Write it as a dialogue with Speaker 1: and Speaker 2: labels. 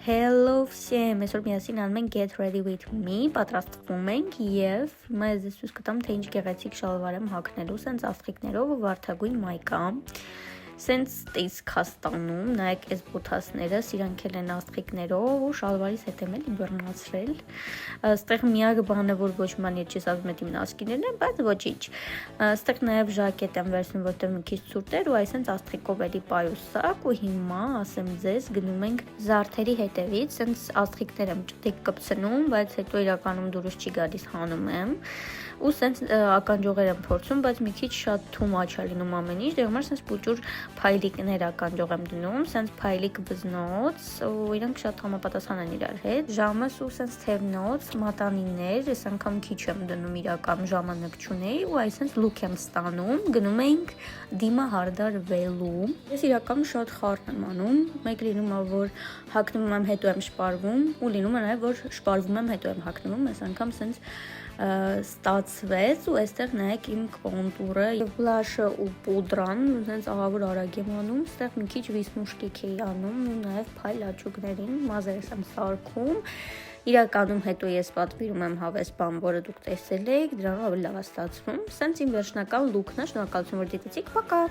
Speaker 1: Hello всем, այսօր միասին անում ենք Get Ready With Me, պատրաստվում ենք և հիմա ես ձեզ ցույց կտամ, թե ինչ գեղեցիկ շալվար եմ հագնելու, սենց աստղիկներով ու վարդագույն մայկա, սենց տեսք հաստանում, նայեք այս բոթասները, սրանք են աստղիկներով ու շալվարից հետ եմ էլի բռնացրել, ստեղ միակ բանը, որ ոչ ման ետ չես ասում եմ իմ նասկիներն են, բայց ոչինչ, ստեղ նաև ժակետ եմ վերցնում, որտեղ մի քիչ ցուրտ էր ու այսենց աստղիկով էլի պայուսակ ու հիմա ասեմ ձեզ գնում ենք զարդերի հետևից, սենց աստղիկներ եմ ճտիկ կպցնում, բայց հետո իրականում դուրս չի գալիս հանում եմ ու սենց ականջողեր եմ փորձում, բայց մի քիչ շատ թում աչա լինում ամեն ինչ, դե համար սենց պուճուր փայլիկներ ականջող եմ դնում, սենց փայլիկ բզնոց ու իրանք շատ համապատասխան են իրար հետ, ժամս ու սենց թևնոց, մատանիներ, այս անգամ քիչ եմ դնում իրական ժամանակ չունեի ու այսպես լուք եմ ստանում, գնում ենք դիմահարդարվելու։ Ես իրական շատ խառն եմ անում, մեկ լինում է, որ հագնում եմ հետո եմ շպարվում ու լինում է նաև, որ շպարվում եմ հետո եմ հագնում, այս անգամ սենց ստացվեց ու այստեղ նայեք իմ կոնտուրը, բլաշը ու պուդրան, սենց աղավոր արագ եմ անում, ստեղ մի քիչ վիսմուշկիկ էի անում ու նաև փայլ աչուկներին, մազերս եմ սարքում, իրականում հետո ես պատվիրում եմ հավես բան, որը դուք տեսել եք, դրանով ավելի լավ է ստացվում, սենց իմ վերջնական լուքն է, շնորհակալություն որ դիտեցիք, պակա։